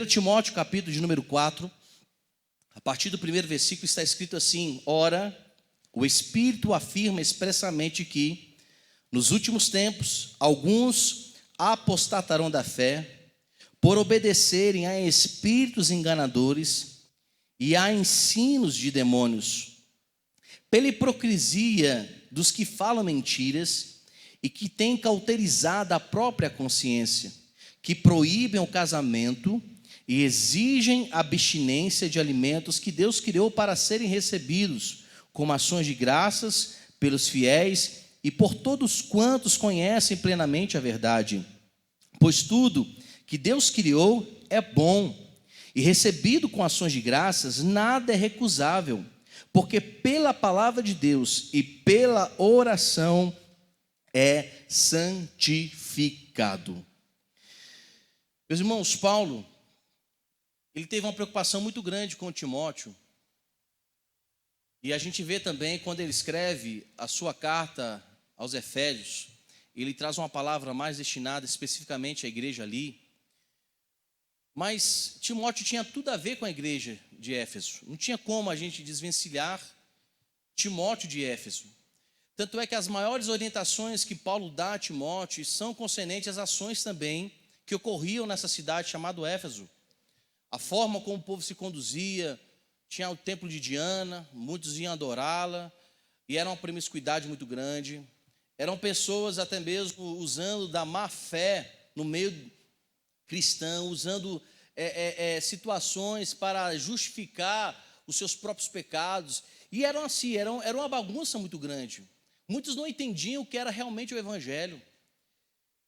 Timóteo, capítulo de número 4, a partir do primeiro versículo está escrito assim: Ora, o Espírito afirma expressamente que, nos últimos tempos, alguns apostatarão da fé, por obedecerem a espíritos enganadores e a ensinos de demônios, pela hipocrisia dos que falam mentiras e que têm cauterizado a própria consciência, que proíbem o casamento e exigem abstinência de alimentos que Deus criou para serem recebidos como ações de graças pelos fiéis e por todos quantos conhecem plenamente a verdade. Pois tudo que Deus criou é bom, e recebido com ações de graças, nada é recusável, porque pela palavra de Deus e pela oração é santificado. Meus irmãos, Paulo, ele teve uma preocupação muito grande com Timóteo, e a gente vê também quando ele escreve a sua carta aos Efésios, ele traz uma palavra mais destinada especificamente à igreja ali, mas Timóteo tinha tudo a ver com a igreja de Éfeso, não tinha como a gente desvencilhar Timóteo de Éfeso. Tanto é que as maiores orientações que Paulo dá a Timóteo são concernentes às ações também que ocorriam nessa cidade chamada Éfeso. A forma como o povo se conduzia, tinha o templo de Diana, muitos iam adorá-la, e era uma promiscuidade muito grande. Eram pessoas até mesmo usando da má fé no meio cristão, usando situações para justificar os seus próprios pecados. E eram assim, era uma bagunça muito grande. Muitos não entendiam o que era realmente o evangelho.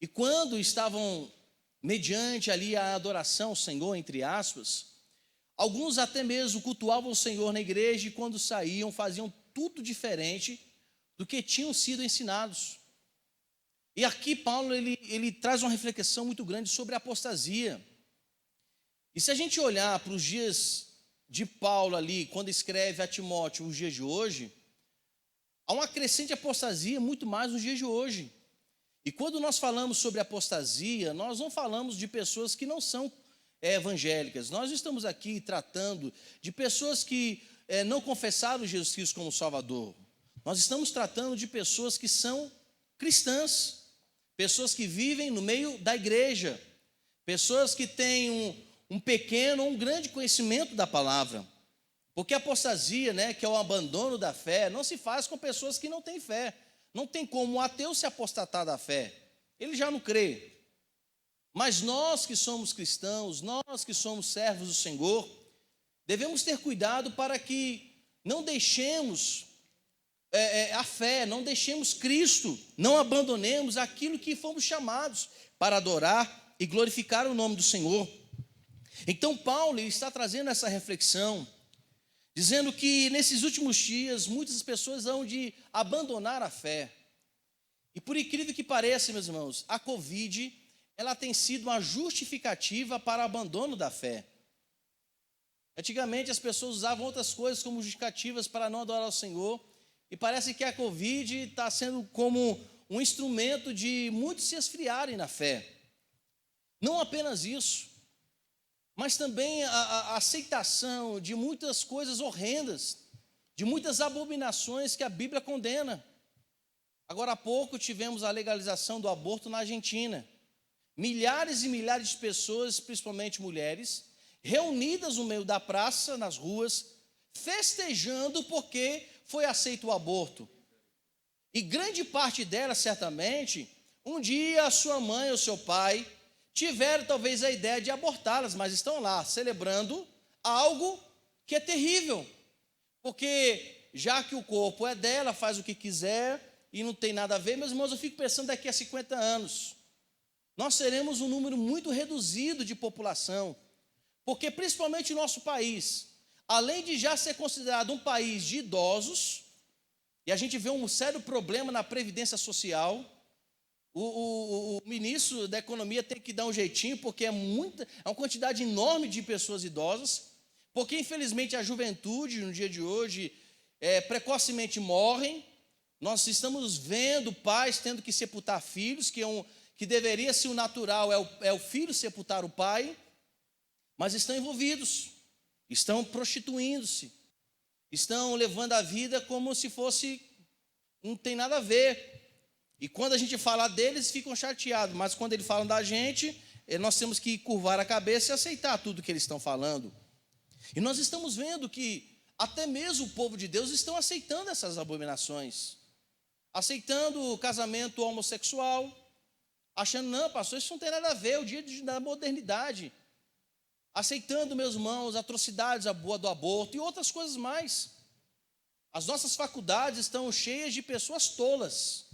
E quando estavam mediante ali a adoração ao Senhor, entre aspas, alguns até mesmo cultuavam o Senhor na igreja e quando saíam faziam tudo diferente do que tinham sido ensinados. E aqui Paulo ele traz uma reflexão muito grande sobre a apostasia. E se a gente olhar para os dias de Paulo ali, quando escreve a Timóteo os dias de hoje, há uma crescente apostasia muito mais nos dias de hoje. E quando nós falamos sobre apostasia, nós não falamos de pessoas que não são evangélicas. Nós estamos aqui tratando de pessoas que não confessaram Jesus Cristo como Salvador. Nós estamos tratando de pessoas que são cristãs, pessoas que vivem no meio da igreja, pessoas que têm um pequeno ou um grande conhecimento da palavra. Porque a apostasia, que é o abandono da fé, não se faz com pessoas que não têm fé. Não tem como um ateu se apostatar da fé, ele já não crê. Mas nós que somos cristãos, nós que somos servos do Senhor, devemos ter cuidado para que não deixemos a fé, não deixemos Cristo, não abandonemos aquilo que fomos chamados para adorar e glorificar o nome do Senhor. Então Paulo está trazendo essa reflexão, dizendo que nesses últimos dias muitas pessoas vão de abandonar a fé. E por incrível que pareça, meus irmãos, a Covid, ela tem sido uma justificativa para o abandono da fé. Antigamente as pessoas usavam outras coisas como justificativas para não adorar o Senhor, e parece que a Covid está sendo como um instrumento de muitos se esfriarem na fé. Não apenas isso, mas também a aceitação de muitas coisas horrendas, de muitas abominações que a Bíblia condena. Agora há pouco tivemos a legalização do aborto na Argentina. Milhares e milhares de pessoas, principalmente mulheres, reunidas no meio da praça, nas ruas, festejando porque foi aceito o aborto. E grande parte delas, certamente, um dia a sua mãe ou seu pai tiveram talvez a ideia de abortá-las, mas estão lá celebrando algo que é terrível, porque já que o corpo é dela, faz o que quiser e não tem nada a ver. Meus irmãos, eu fico pensando daqui a 50 anos, nós seremos um número muito reduzido de população, porque principalmente o nosso país, além de já ser considerado um país de idosos, e a gente vê um sério problema na previdência social. O ministro da Economia tem que dar um jeitinho, porque é uma quantidade enorme de pessoas idosas, porque infelizmente a juventude no dia de hoje precocemente morrem. Nós estamos vendo pais tendo que sepultar filhos, que deveria ser o natural, é o filho sepultar o pai. mas estão envolvidos, estão prostituindo-se, estão levando a vida como se fosse, não tem nada a ver. E quando a gente fala deles, ficam chateados, mas quando eles falam da gente, nós temos que curvar a cabeça e aceitar tudo que eles estão falando. E nós estamos vendo que até mesmo o povo de Deus estão aceitando essas abominações, aceitando o casamento homossexual, achando, não, pastor, isso não tem nada a ver, é o dia da modernidade, aceitando, meus irmãos, atrocidades, a boa do aborto e outras coisas mais. As nossas faculdades estão cheias de pessoas tolas.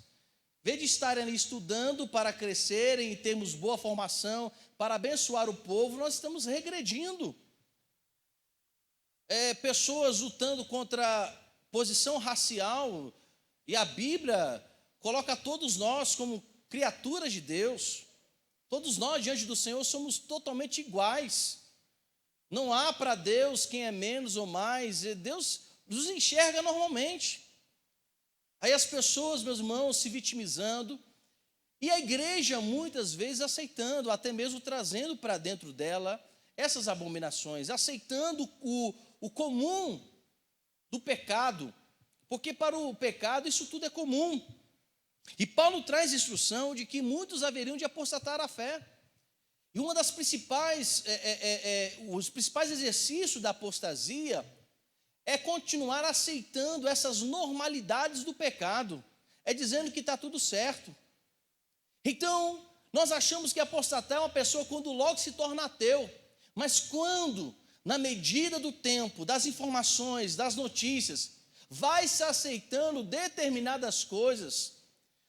Em vez de estarem ali estudando para crescerem e termos boa formação, para abençoar o povo, nós estamos regredindo. Pessoas lutando contra posição racial, e a Bíblia coloca todos nós como criaturas de Deus. Todos nós, diante do Senhor, somos totalmente iguais. Não há para Deus quem é menos ou mais, Deus nos enxerga normalmente. Aí as pessoas, meus irmãos, se vitimizando, e a igreja muitas vezes aceitando, até mesmo trazendo para dentro dela essas abominações, aceitando o comum do pecado, porque para o pecado isso tudo é comum. E Paulo traz instrução de que muitos haveriam de apostatar a fé. E uma das principais, os principais exercícios da apostasia é continuar aceitando essas normalidades do pecado, é dizendo que está tudo certo. Então, nós achamos que apostatar é uma pessoa quando logo se torna ateu, mas quando, na medida do tempo, das informações, das notícias, vai se aceitando determinadas coisas,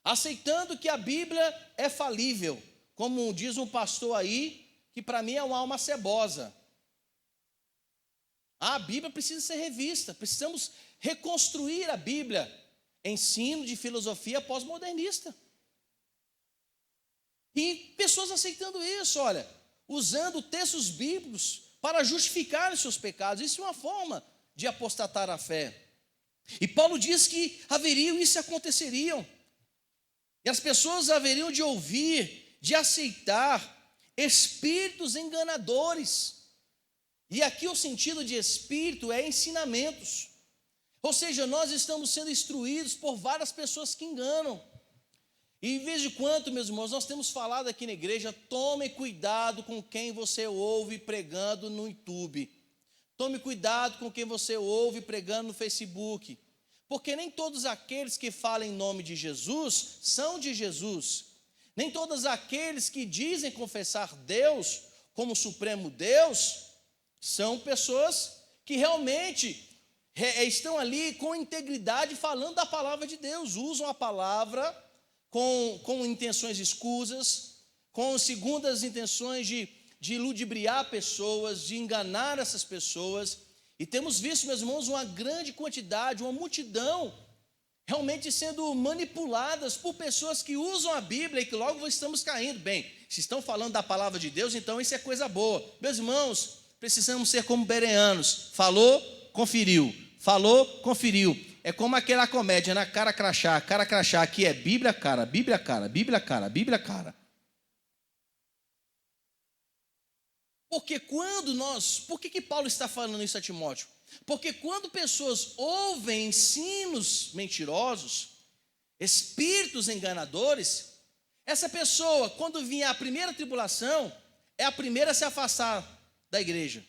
aceitando que a Bíblia é falível, como diz um pastor aí, que para mim é uma alma cebosa. A Bíblia precisa ser revista, precisamos reconstruir a Bíblia, ensino de filosofia pós-modernista. E pessoas aceitando isso, olha, usando textos bíblicos para justificar os seus pecados. Isso é uma forma de apostatar a fé. E Paulo diz que haveriam isso aconteceriam. E as pessoas haveriam de ouvir, de aceitar espíritos enganadores. E aqui o sentido de espírito é ensinamentos. Ou seja, nós estamos sendo instruídos por várias pessoas que enganam. E em vez de quanto, meus irmãos, nós temos falado aqui na igreja, tome cuidado com quem você ouve pregando no YouTube. Tome cuidado com quem você ouve pregando no Facebook. Porque nem todos aqueles que falam em nome de Jesus são de Jesus. Nem todos aqueles que dizem confessar Deus como Supremo Deus são pessoas que realmente estão ali com integridade falando da palavra de Deus, usam a palavra com intenções escusas, com segundas intenções de ludibriar pessoas, de enganar essas pessoas. E temos visto, meus irmãos, uma grande quantidade, uma multidão realmente sendo manipuladas por pessoas que usam a Bíblia e que logo estamos caindo. Bem, se estão falando da palavra de Deus, então isso é coisa boa. Meus irmãos, precisamos ser como bereanos. Falou, conferiu. Falou, conferiu. É como aquela comédia, né? Cara crachá, aqui é Bíblia, cara, Bíblia, cara, Bíblia, cara, Bíblia, cara. Porque por que Paulo está falando isso a Timóteo? Porque quando pessoas ouvem ensinos mentirosos, espíritos enganadores, essa pessoa, quando vier a primeira tribulação, é a primeira a se afastar da igreja.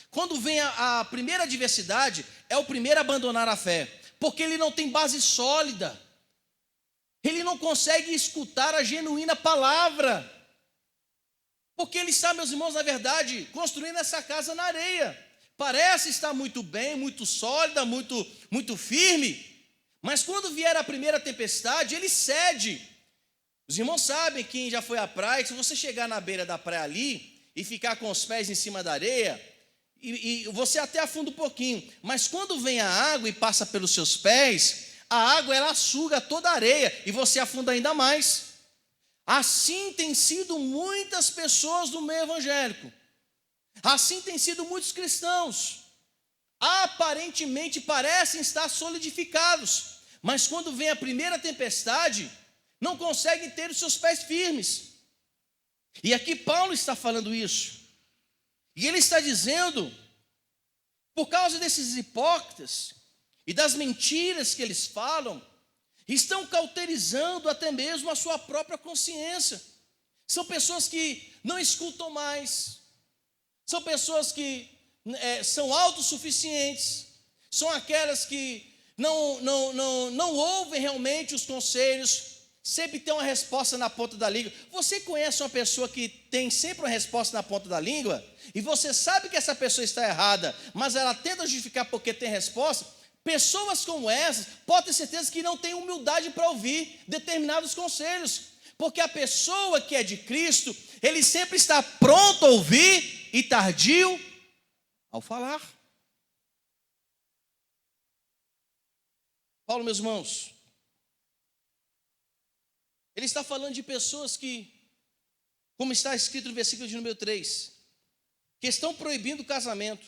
Quando vem a primeira adversidade, é o primeiro a abandonar a fé, porque ele não tem base sólida, ele não consegue escutar a genuína palavra, porque ele está, meus irmãos, na verdade, construindo essa casa na areia. Parece estar muito bem, muito sólida, muito firme, mas quando vier a primeira tempestade, ele cede. Os irmãos sabem, quem já foi à praia, que se você chegar na beira da praia ali e ficar com os pés em cima da areia, e você até afunda um pouquinho, mas quando vem a água e passa pelos seus pés, a água ela suga toda a areia e você afunda ainda mais. Assim tem sido muitas pessoas do meio evangélico, assim tem sido muitos cristãos, aparentemente parecem estar solidificados, mas quando vem a primeira tempestade, não conseguem ter os seus pés firmes. E aqui Paulo está falando isso. E ele está dizendo, por causa desses hipócritas e das mentiras que eles falam, estão cauterizando até mesmo a sua própria consciência. São pessoas que não escutam mais, são pessoas que são autossuficientes, são aquelas que não ouvem realmente os conselhos, sempre tem uma resposta na ponta da língua. Você conhece uma pessoa que tem sempre uma resposta na ponta da língua? E você sabe que essa pessoa está errada, mas ela tenta justificar porque tem resposta? Pessoas como essas, pode ter certeza que não tem humildade para ouvir determinados conselhos, porque a pessoa que é de Cristo, ele sempre está pronto a ouvir e tardio ao falar. Paulo, meus irmãos, ele está falando de pessoas que, como está escrito no versículo de número 3, que estão proibindo o casamento,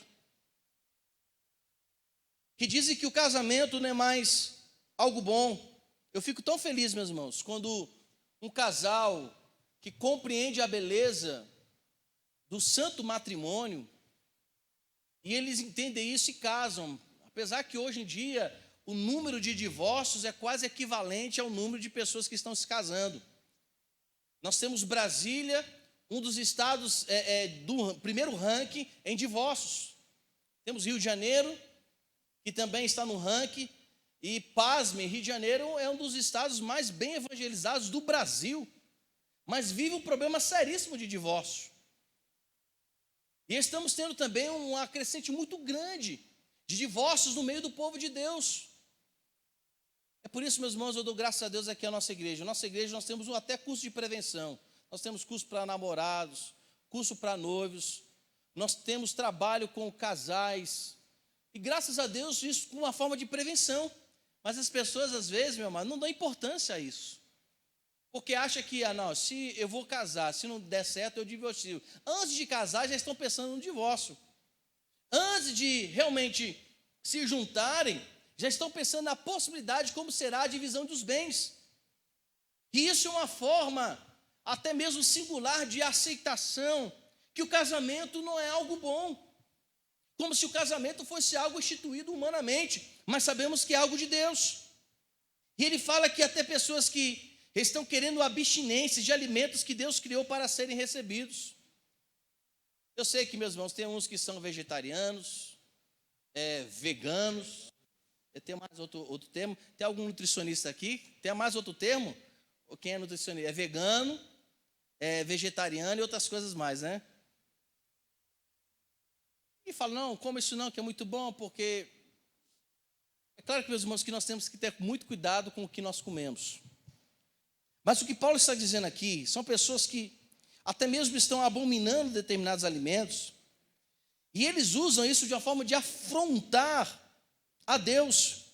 que dizem que o casamento não é mais algo bom. Eu fico tão feliz, meus irmãos, quando um casal que compreende a beleza do santo matrimônio, e eles entendem isso e casam, apesar que hoje em dia o número de divórcios é quase equivalente ao número de pessoas que estão se casando. Nós temos Brasília, um dos estados do primeiro ranking em divórcios. Temos Rio de Janeiro, que também está no ranking, e pasme, Rio de Janeiro é um dos estados mais bem evangelizados do Brasil, mas vive um problema seríssimo de divórcio. E estamos tendo também uma crescente muito grande de divórcios no meio do povo de Deus. É por isso, meus irmãos, eu dou graças a Deus aqui à nossa igreja. Nossa igreja, nós temos até curso de prevenção. Nós temos curso para namorados, curso para noivos. Nós temos trabalho com casais. E graças a Deus, isso com uma forma de prevenção. Mas as pessoas, às vezes, meu amado, não dão importância a isso. Porque acha que, não, se eu vou casar, se não der certo, eu divorcio. Antes de casar, já estão pensando no divórcio. Antes de realmente se juntarem, já estão pensando na possibilidade de como será a divisão dos bens. E isso é uma forma, até mesmo singular, de aceitação, que o casamento não é algo bom. Como se o casamento fosse algo instituído humanamente, mas sabemos que é algo de Deus. E ele fala que até pessoas que estão querendo abstinência de alimentos que Deus criou para serem recebidos. Eu sei que, meus irmãos, tem uns que são vegetarianos, veganos. Tem mais outro termo? Tem algum nutricionista aqui? Tem mais outro termo? Ou quem é nutricionista? É vegano, é vegetariano e outras coisas mais, né? E fala, não, como isso não, que é muito bom, porque... É claro que, meus irmãos, que nós temos que ter muito cuidado com o que nós comemos. Mas o que Paulo está dizendo aqui, são pessoas que até mesmo estão abominando determinados alimentos, e eles usam isso de uma forma de afrontar a Deus,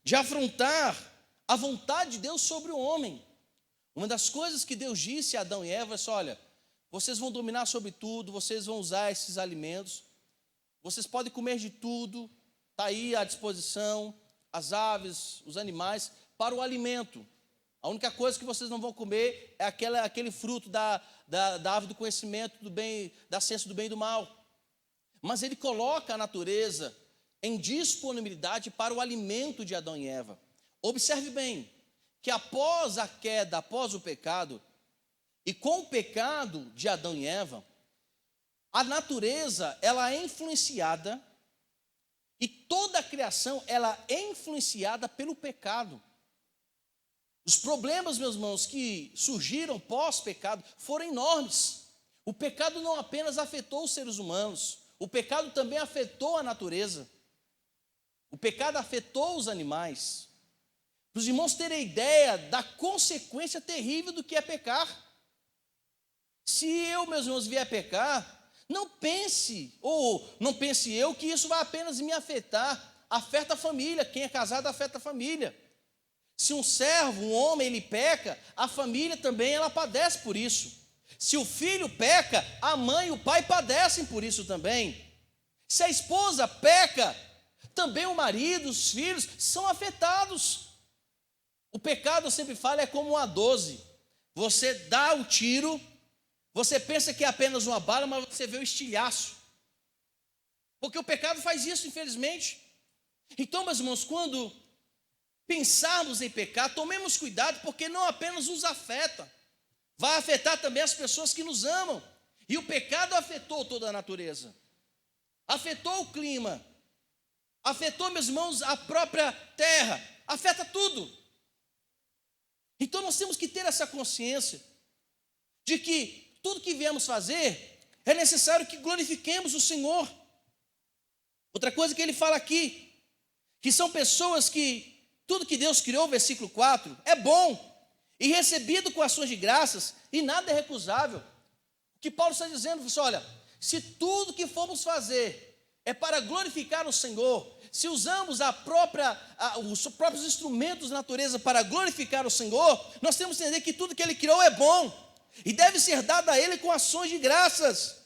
de afrontar a vontade de Deus sobre o homem. Uma das coisas que Deus disse a Adão e Eva é: olha, vocês vão dominar sobre tudo, vocês vão usar esses alimentos, vocês podem comer de tudo, está aí à disposição, as aves, os animais, para o alimento. A única coisa que vocês não vão comer é aquele fruto da árvore do conhecimento do bem, da ciência do bem e do mal. Mas ele coloca a natureza em disponibilidade para o alimento de Adão e Eva. Observe bem, que após a queda, após o pecado, e com o pecado de Adão e Eva, a natureza, ela é influenciada, e toda a criação, ela é influenciada pelo pecado. Os problemas, meus irmãos, que surgiram pós-pecado foram enormes. O pecado não apenas afetou os seres humanos, o pecado também afetou a natureza. O pecado afetou os animais. Para os irmãos terem ideia da consequência terrível do que é pecar. Se eu, meus irmãos, vier pecar, não pense eu que isso vai apenas me afetar. Afeta a família, quem é casado afeta a família. Se um servo, um homem, ele peca, a família também ela padece por isso. Se o filho peca, a mãe e o pai padecem por isso também. Se a esposa peca, também o marido, os filhos são afetados. O pecado, eu sempre falo, é como uma 12. Você dá o tiro, Você pensa que é apenas uma bala, mas você vê o estilhaço. Porque o pecado faz isso, infelizmente. Então, meus irmãos, quando pensarmos em pecar, tomemos cuidado, porque não apenas nos afeta, vai afetar também as pessoas que nos amam. E o pecado afetou toda a natureza, afetou o clima, afetou, meus irmãos, a própria terra, afeta tudo. Então nós temos que ter essa consciência de que tudo que viemos fazer é necessário que glorifiquemos o Senhor. Outra coisa que ele fala aqui, que são pessoas que tudo que Deus criou, versículo 4, é bom e recebido com ações de graças, e nada é recusável. O que Paulo está dizendo é: olha, se tudo que formos fazer é para glorificar o Senhor, se usamos os próprios instrumentos da natureza para glorificar o Senhor, nós temos que entender que tudo que Ele criou é bom e deve ser dado a Ele com ações de graças,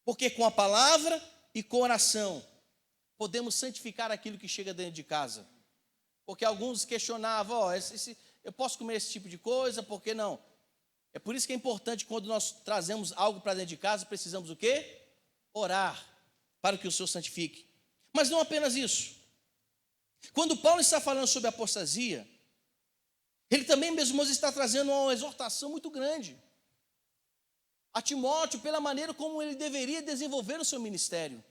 porque com a palavra e com oração podemos santificar aquilo que chega dentro de casa. Porque alguns questionavam: eu posso comer esse tipo de coisa, por que não? É por isso que é importante, quando nós trazemos algo para dentro de casa, precisamos o quê? Orar para que o Senhor santifique. Mas não apenas isso. Quando Paulo está falando sobre apostasia, ele também, meus irmãos, está trazendo uma exortação muito grande a Timóteo pela maneira como ele deveria desenvolver o seu ministério.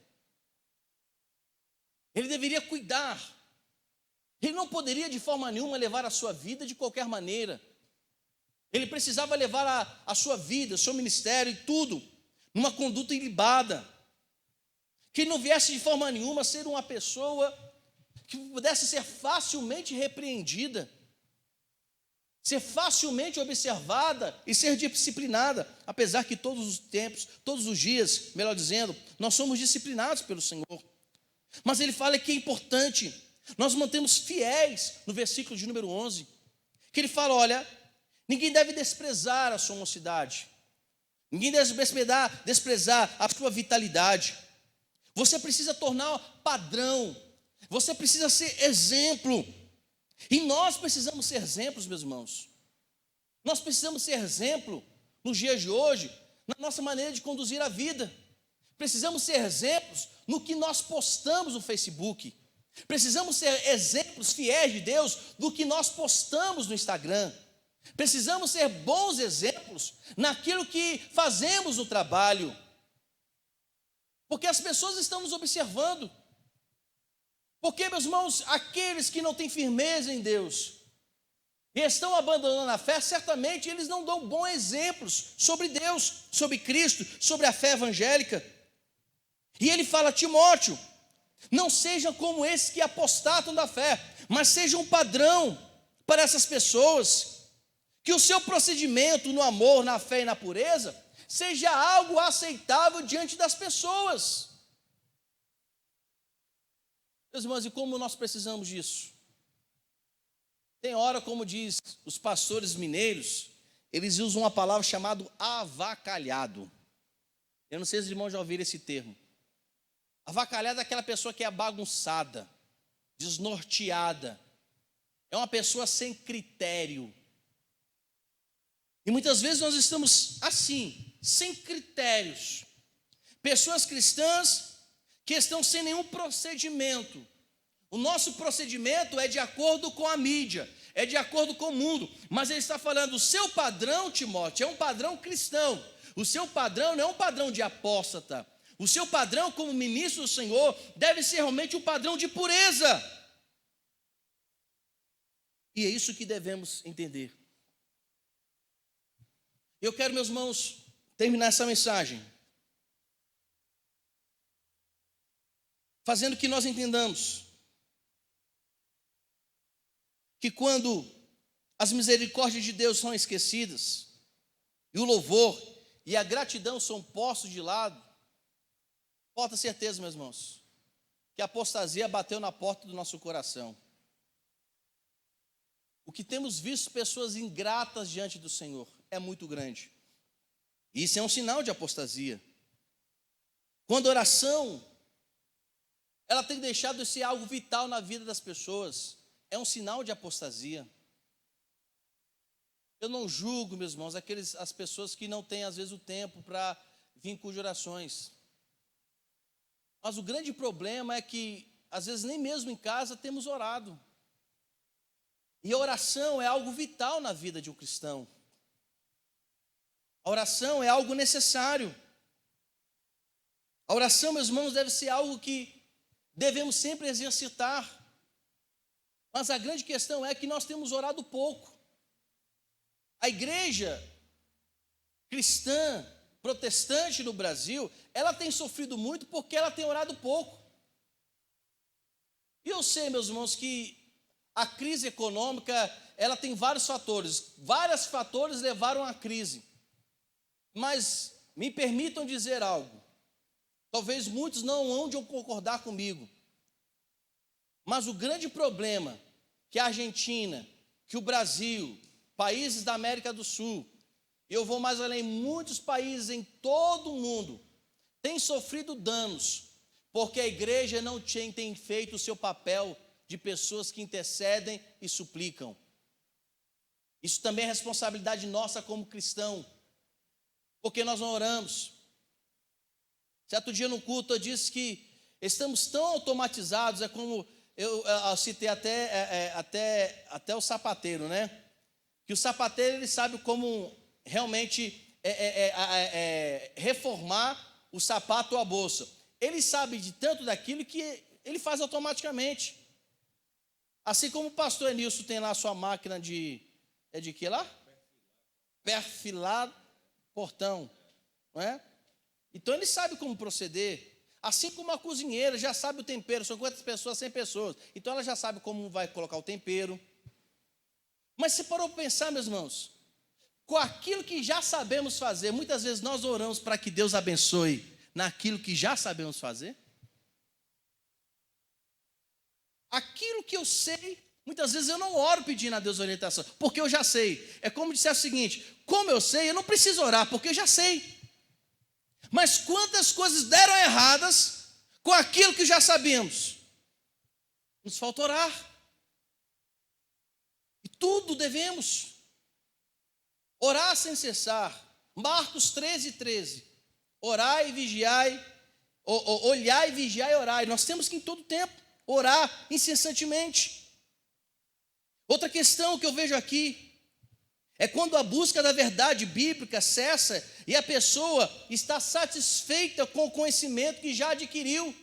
Ele deveria cuidar. Ele não poderia de forma nenhuma levar a sua vida de qualquer maneira. Ele precisava levar a sua vida, o seu ministério e tudo numa conduta ilibada, que não viesse de forma nenhuma a ser uma pessoa que pudesse ser facilmente repreendida, ser facilmente observada e ser disciplinada, apesar que todos os tempos, todos os dias, melhor dizendo, nós somos disciplinados pelo Senhor. Mas ele fala que é importante nós mantemos fiéis, no versículo de número 11, que ele fala: olha, ninguém deve desprezar a sua mocidade, ninguém deve desprezar a sua vitalidade. Você precisa tornar padrão, você precisa ser exemplo, e nós precisamos ser exemplos, meus irmãos. Nós precisamos ser exemplo nos dias de hoje, na nossa maneira de conduzir a vida. Precisamos ser exemplos no que nós postamos no Facebook. Precisamos ser exemplos fiéis de Deus do que nós postamos no Instagram. Precisamos ser bons exemplos naquilo que fazemos no trabalho, porque as pessoas estão nos observando. Porque, meus irmãos, aqueles que não têm firmeza em Deus e estão abandonando a fé, certamente eles não dão bons exemplos sobre Deus, sobre Cristo, sobre a fé evangélica. E ele fala: Timóteo, não sejam como esses que apostatam da fé, mas seja um padrão para essas pessoas, que o seu procedimento no amor, na fé e na pureza seja algo aceitável diante das pessoas. Meus irmãos, e como nós precisamos disso? Tem hora, como diz os pastores mineiros, eles usam uma palavra chamada avacalhado. Eu não sei se os irmãos já ouviram esse termo. Avacalhado é aquela pessoa que é bagunçada, desnorteada, é uma pessoa sem critério. E muitas vezes nós estamos assim, sem critérios. Pessoas cristãs que estão sem nenhum procedimento. O nosso procedimento é de acordo com a mídia, é de acordo com o mundo. Mas ele está falando: o seu padrão, Timóteo, é um padrão cristão. O seu padrão não é um padrão de apóstata. O seu padrão como ministro do Senhor deve ser realmente um padrão de pureza. E é isso que devemos entender. Eu quero, meus irmãos, terminar essa mensagem fazendo que nós entendamos que quando as misericórdias de Deus são esquecidas, e o louvor e a gratidão são postos de lado, pode ter certeza, meus irmãos, que a apostasia bateu na porta do nosso coração. O que temos visto pessoas ingratas diante do Senhor é muito grande. E isso é um sinal de apostasia. Quando a oração, ela tem deixado de ser algo vital na vida das pessoas, é um sinal de apostasia. Eu não julgo, meus irmãos, as pessoas que não têm, às vezes, o tempo para vir com orações. Mas o grande problema é que, às vezes, nem mesmo em casa temos orado. E a oração é algo vital na vida de um cristão. A oração é algo necessário. A oração, meus irmãos, deve ser algo que devemos sempre exercitar. Mas a grande questão é que nós temos orado pouco. A igreja cristã, protestante no Brasil, ela tem sofrido muito porque ela tem orado pouco. E eu sei, meus irmãos, que a crise econômica, ela tem vários fatores. Vários fatores levaram à crise. Mas me permitam dizer algo. Talvez muitos não hão de concordar comigo. Mas o grande problema que a Argentina, que o Brasil, países da América do Sul, eu vou mais além, muitos países em todo o mundo, têm sofrido danos, porque a igreja não tem feito o seu papel de pessoas que intercedem e suplicam. Isso também é responsabilidade nossa como cristão, porque nós não oramos. Certo dia no culto eu disse que estamos tão automatizados, é como eu citei até o sapateiro, né? Que o sapateiro, ele sabe como realmente reformar o sapato ou a bolsa. Ele sabe de tanto daquilo que ele faz automaticamente. Assim como o pastor Enilson tem lá a sua máquina de que lá? Perfilar portão, não é? Então ele sabe como proceder. Assim como a cozinheira já sabe o tempero, são quantas pessoas? 100 pessoas. Então ela já sabe como vai colocar o tempero. Mas se parou para pensar, meus irmãos, com aquilo que já sabemos fazer, muitas vezes nós oramos para que Deus abençoe naquilo que já sabemos fazer. Aquilo que eu sei, muitas vezes eu não oro pedindo a Deus orientação, porque eu já sei. É como disser o seguinte: como eu sei, eu não preciso orar, porque eu já sei. Mas quantas coisas deram erradas com aquilo que já sabemos? Nos falta orar. E tudo devemos orar sem cessar. Marcos 13:13. Orai e vigiai, olhai, vigiai e orai. Nós temos que em todo tempo orar incessantemente. Outra questão que eu vejo aqui é quando a busca da verdade bíblica cessa e a pessoa está satisfeita com o conhecimento que já adquiriu.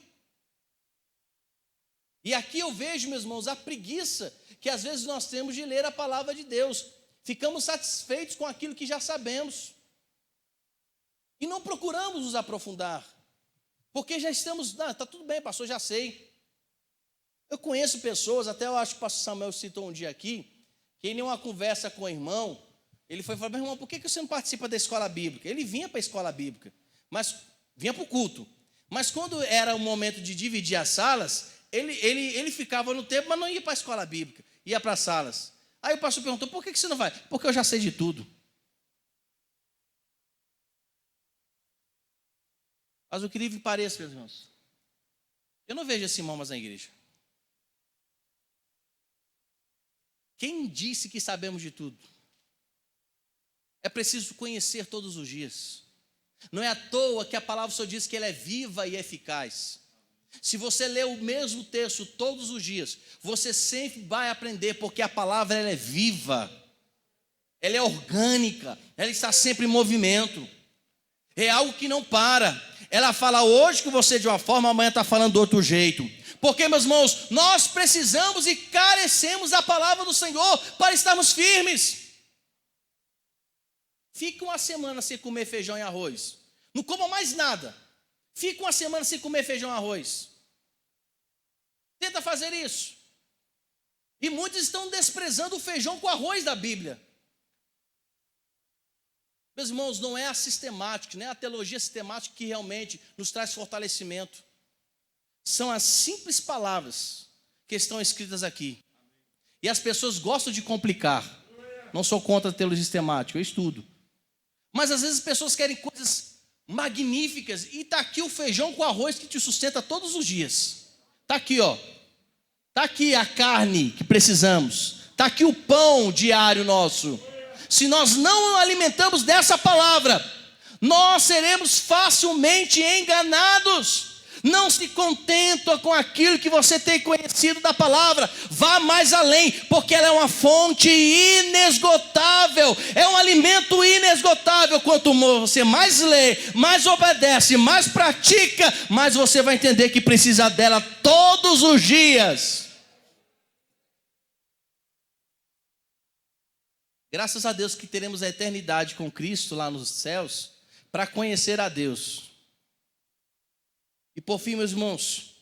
E aqui eu vejo, meus irmãos, a preguiça que às vezes nós temos de ler a palavra de Deus. Ficamos satisfeitos com aquilo que já sabemos. E não procuramos nos aprofundar. Porque já estamos, está tudo bem, pastor, já sei. Eu conheço pessoas, até eu acho que o pastor Samuel citou um dia aqui, que em uma conversa com o irmão, ele foi falar: meu irmão, por que você não participa da escola bíblica? Ele vinha para a escola bíblica, mas vinha para o culto. Mas quando era o momento de dividir as salas, ele ficava no tempo, mas não ia para a escola bíblica, ia para as salas. Aí o pastor perguntou: por que você não vai? Porque eu já sei de tudo. Mas o que livre pareça, meus irmãos, eu não vejo esse irmão mais na igreja. Quem disse que sabemos de tudo? É preciso conhecer todos os dias. Não é à toa que a palavra do Senhor diz que ela é viva e eficaz. Se você ler o mesmo texto todos os dias, você sempre vai aprender, porque a palavra ela é viva, ela é orgânica, ela está sempre em movimento. É algo que não para. Ela fala hoje com você de uma forma, amanhã está falando do outro jeito. Porque, meus irmãos, nós precisamos e carecemos da palavra do Senhor para estarmos firmes. Fica uma semana sem comer feijão e arroz. Não coma mais nada. Fica uma semana sem comer feijão e arroz. Tenta fazer isso. E muitos estão desprezando o feijão com arroz da Bíblia. Meus irmãos, não é a sistemática, não é a teologia sistemática que realmente nos traz fortalecimento. São as simples palavras que estão escritas aqui. E as pessoas gostam de complicar. Não sou contra a teologia sistemática, eu estudo. Mas às vezes as pessoas querem coisas magníficas. E está aqui o feijão com arroz que te sustenta todos os dias. Está aqui, ó. Está aqui a carne que precisamos. Está aqui o pão diário nosso. se nós não alimentamos dessa palavra, nós seremos facilmente enganados. Não se contenta com aquilo que você tem conhecido da palavra, vá mais além, porque ela é uma fonte inesgotável, é um alimento inesgotável. Quanto você mais lê, mais obedece, mais pratica, mais você vai entender que precisa dela todos os dias. Graças a Deus que teremos a eternidade com Cristo lá nos céus, para conhecer a Deus. E por fim, meus irmãos,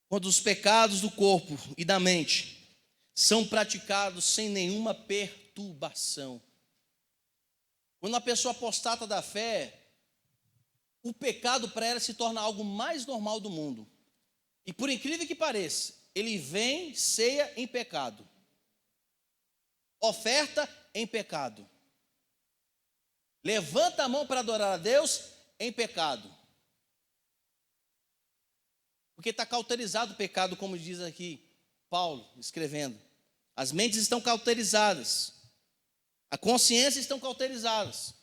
quando os pecados do corpo e da mente são praticados sem nenhuma perturbação. Quando a pessoa apostata da fé, o pecado para ela se torna algo mais normal do mundo. E por incrível que pareça, ele vem, ceia em pecado, oferta em pecado, levanta a mão para adorar a Deus em pecado. Porque está cauterizado o pecado, como diz aqui Paulo, escrevendo. As mentes estão cauterizadas. A consciência estão cauterizadas.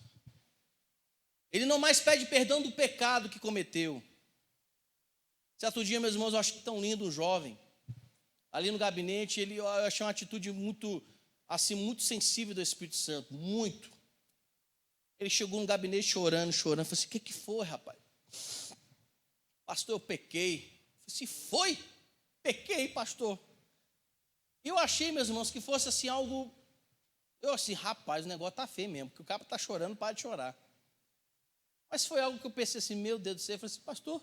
Ele não mais pede perdão do pecado que cometeu. Certo dia, meus irmãos, eu acho tão lindo um jovem. Ali no gabinete, eu achei uma atitude muito sensível do Espírito Santo. Muito. Ele chegou no gabinete chorando. Falei assim, o que foi, rapaz? Pastor, eu pequei. Se foi, pequei, pastor. Eu achei, meus irmãos, que fosse assim algo. Eu assim, rapaz, o negócio está feio mesmo, porque o cara está chorando, para de chorar. Mas foi algo que eu pensei assim, meu Deus do céu. Eu falei assim, pastor,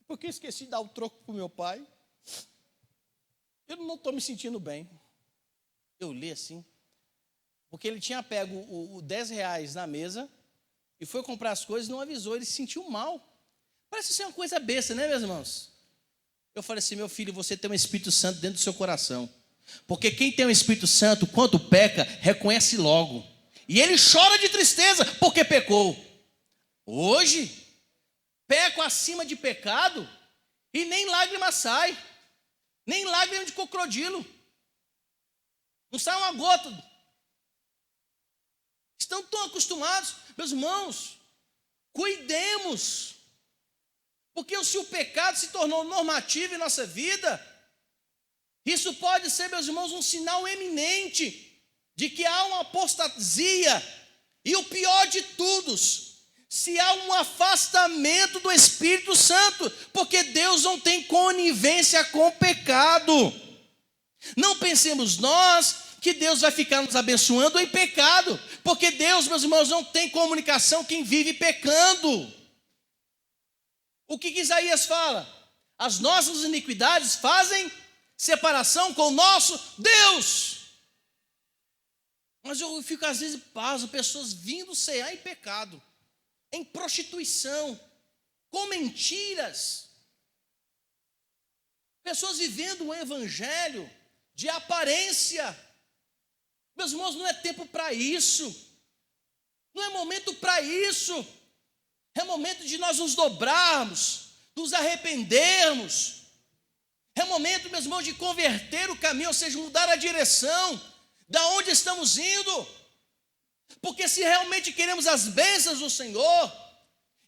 porque eu esqueci de dar o troco para o meu pai. Eu não estou me sentindo bem. Eu li assim, porque ele tinha pego o 10 reais na mesa e foi comprar as coisas e não avisou, ele se sentiu mal. Parece ser uma coisa besta, né, meus irmãos? Eu falei assim, meu filho, você tem um Espírito Santo dentro do seu coração. Porque quem tem um Espírito Santo, quando peca, reconhece logo. E ele chora de tristeza porque pecou. Hoje, peco acima de pecado e nem lágrima sai. Nem lágrima de crocodilo. Não sai uma gota. Estão tão acostumados. Meus irmãos, cuidemos. Porque se o pecado se tornou normativo em nossa vida, isso pode ser, meus irmãos, um sinal eminente de que há uma apostasia. E o pior de tudo, se há um afastamento do Espírito Santo, porque Deus não tem conivência com o pecado. Não pensemos nós que Deus vai ficar nos abençoando em pecado, porque Deus, meus irmãos, não tem comunicação com quem vive pecando. O que Isaías fala? As nossas iniquidades fazem separação com o nosso Deus. Mas eu fico às vezes pasmo, pessoas vindo cear em pecado, em prostituição, com mentiras. Pessoas vivendo um evangelho de aparência. Meus irmãos, não é tempo para isso. Não é momento para isso. É momento de nós nos dobrarmos, nos arrependermos. É momento, meus irmãos, de converter o caminho, ou seja, mudar a direção, da onde estamos indo. Porque se realmente queremos as bênçãos do Senhor,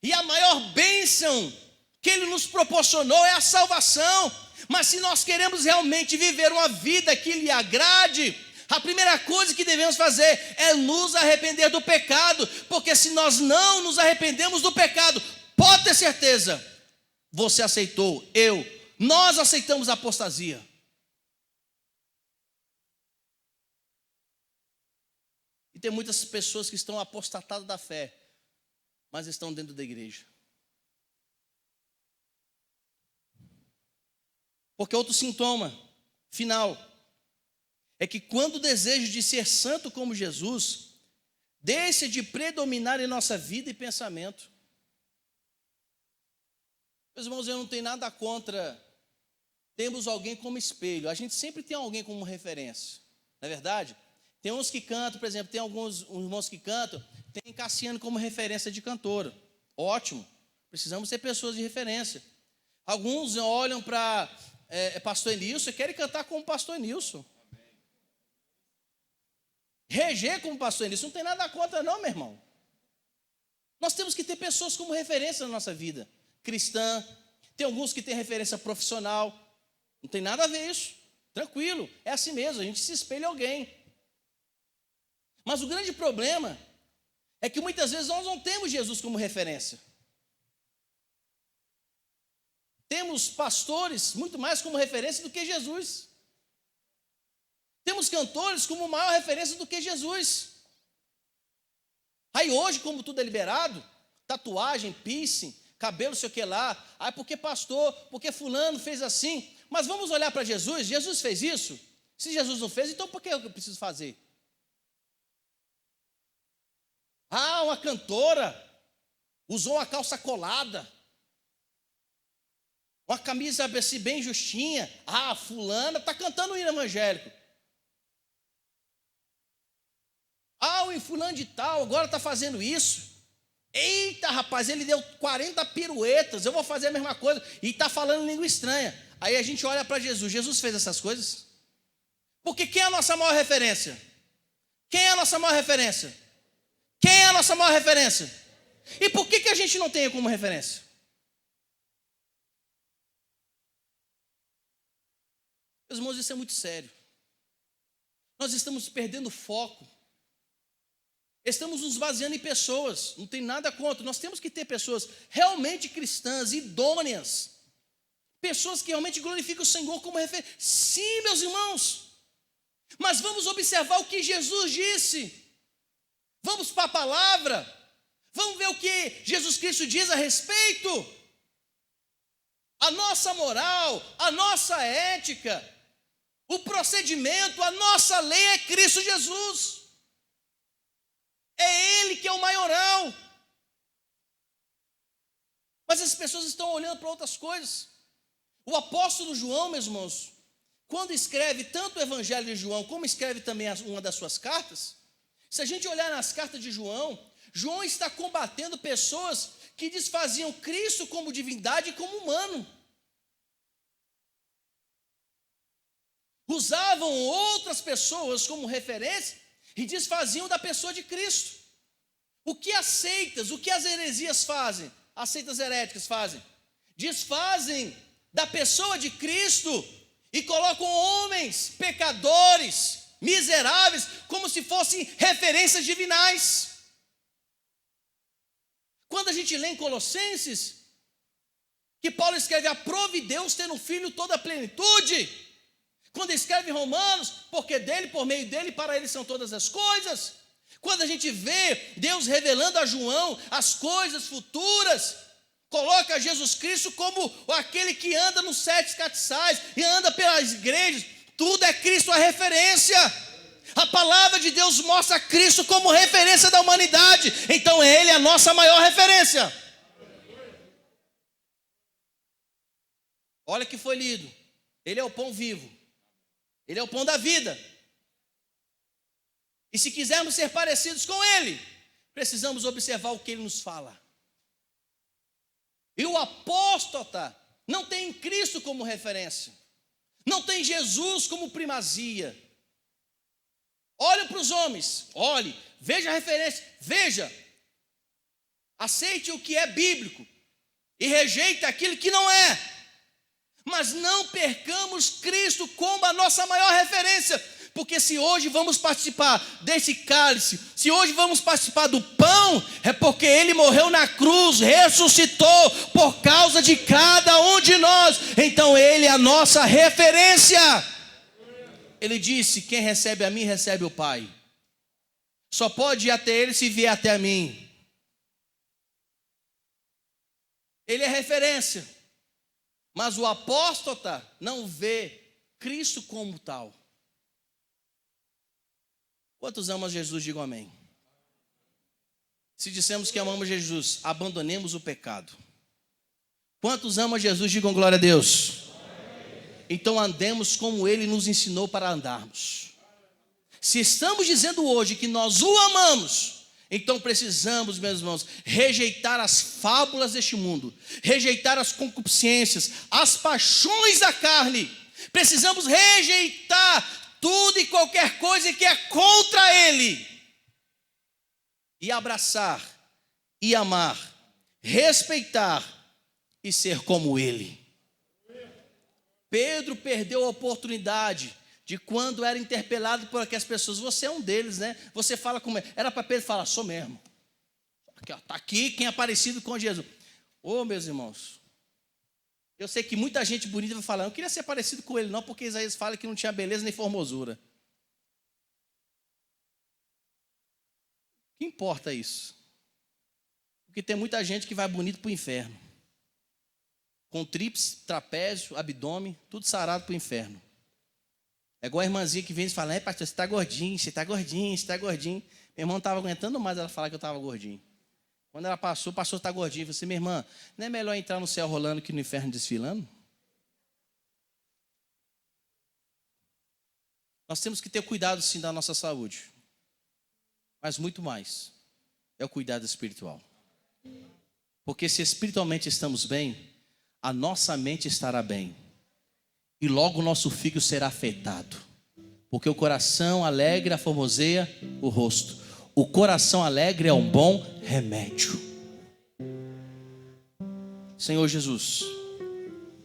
e a maior bênção que Ele nos proporcionou é a salvação, mas se nós queremos realmente viver uma vida que lhe agrade, a primeira coisa que devemos fazer é nos arrepender do pecado, porque se nós não nos arrependemos do pecado, pode ter certeza, você aceitou, nós aceitamos a apostasia. E tem muitas pessoas que estão apostatadas da fé, mas estão dentro da igreja. Porque outro sintoma final é que quando o desejo de ser santo como Jesus deixa de predominar em nossa vida e pensamento. Meus irmãos, eu não tenho nada contra termos alguém como espelho. A gente sempre tem alguém como referência, não é verdade? Tem uns que cantam, por exemplo, tem alguns irmãos que cantam, tem Cassiano como referência de cantora. Ótimo, precisamos ser pessoas de referência. Alguns olham para pastor Nilson e querem cantar como pastor Nilson. Reger como pastor, isso não tem nada contra não, meu irmão. Nós temos que ter pessoas como referência na nossa vida cristã. Tem alguns que têm referência profissional. Não tem nada a ver isso. Tranquilo, é assim mesmo, a gente se espelha em alguém. Mas o grande problema é que muitas vezes nós não temos Jesus como referência. Temos pastores muito mais como referência do que Jesus. Temos cantores como maior referência do que Jesus. Aí hoje, como tudo é liberado, tatuagem, piercing, cabelo, sei o que lá, aí porque pastor, porque fulano fez assim. Mas vamos olhar para Jesus, Jesus fez isso? Se Jesus não fez, então por que eu preciso fazer? Ah, uma cantora usou uma calça colada, uma camisa assim bem justinha. Ah, fulana está cantando o hino evangélico. Ah, o fulano de tal agora está fazendo isso. Eita, rapaz, ele deu 40 piruetas, eu vou fazer a mesma coisa. E está falando língua estranha. Aí a gente olha para Jesus. Jesus fez essas coisas? Porque quem é a nossa maior referência? Quem é a nossa maior referência? Quem é a nossa maior referência? E por que a gente não tem como referência? Meus irmãos, isso é muito sério. Nós estamos perdendo foco. Estamos nos baseando em pessoas. Não tem nada contra. Nós temos que ter pessoas realmente cristãs, idôneas. Pessoas que realmente glorificam o Senhor como referência. Sim, meus irmãos. Mas vamos observar o que Jesus disse. Vamos para a palavra. Vamos ver o que Jesus Cristo diz a respeito. A nossa moral, a nossa ética, o procedimento, a nossa lei é Cristo Jesus. É Ele que é o maioral. Mas as pessoas estão olhando para outras coisas. O apóstolo João, meus irmãos, quando escreve tanto o Evangelho de João, como escreve também uma das suas cartas, se a gente olhar nas cartas de João, João está combatendo pessoas que desfaziam Cristo como divindade e como humano. Usavam outras pessoas como referência e desfaziam da pessoa de Cristo. O que as seitas, o que as heresias fazem? As seitas heréticas fazem? Desfazem da pessoa de Cristo e colocam homens, pecadores, miseráveis, como se fossem referências divinais. Quando a gente lê em Colossenses, que Paulo escreve: aprove Deus ter no Filho toda a plenitude. Quando escreve em Romanos, porque dele, por meio dele, para ele são todas as coisas. Quando a gente vê Deus revelando a João as coisas futuras, coloca Jesus Cristo como aquele que anda nos 7 castiçais e anda pelas igrejas. Tudo é Cristo a referência. A palavra de Deus mostra Cristo como referência da humanidade. Então Ele é a nossa maior referência. Olha que foi lido. Ele é o pão vivo. Ele é o pão da vida. E se quisermos ser parecidos com Ele, precisamos observar o que Ele nos fala. E o apóstata não tem Cristo como referência. Não tem Jesus como primazia. Olhe para os homens. Olhe, veja a referência. Veja. Aceite o que é bíblico. E rejeite aquilo que não é. Mas não percamos Cristo como a nossa maior referência. Porque se hoje vamos participar desse cálice, se hoje vamos participar do pão, é porque Ele morreu na cruz, ressuscitou por causa de cada um de nós. Então Ele é a nossa referência. Ele disse: quem recebe a mim, recebe o Pai. Só pode ir até Ele se vier até mim. Ele é referência. Mas o apóstata não vê Cristo como tal. Quantos amam Jesus, digam amém. Se dissemos que amamos Jesus, abandonemos o pecado. Quantos amam Jesus, digam glória a Deus. Então andemos como Ele nos ensinou para andarmos. Se estamos dizendo hoje que nós o amamos, então precisamos, meus irmãos, rejeitar as fábulas deste mundo, rejeitar as concupiscências, as paixões da carne. Precisamos rejeitar tudo e qualquer coisa que é contra Ele, e abraçar, e amar, respeitar e ser como Ele. Pedro perdeu a oportunidade de quando era interpelado por aquelas pessoas. Você é um deles, né? Você fala como é. Era para Pedro falar, sou mesmo. Está aqui quem é parecido com Jesus. Meus irmãos, eu sei que muita gente bonita vai falar, eu queria ser parecido com ele, não, porque Isaías fala que não tinha beleza nem formosura. O que importa isso? Porque tem muita gente que vai bonito para o inferno. Com tríceps, trapézio, abdômen, tudo sarado para o inferno. É igual a irmãzinha que vem e fala, pastor, você está gordinho, você está gordinho, você está gordinho. Meu irmão não estava aguentando mais ela falar que eu estava gordinho. Quando ela passou, o pastor está gordinho. Eu falei assim, minha irmã, não é melhor entrar no céu rolando que no inferno desfilando? Nós temos que ter cuidado sim da nossa saúde. Mas muito mais, é o cuidado espiritual. Porque se espiritualmente estamos bem, a nossa mente estará bem. E logo o nosso fígado será afetado. Porque o coração alegre aformoseia o rosto. O coração alegre é um bom remédio. Senhor Jesus,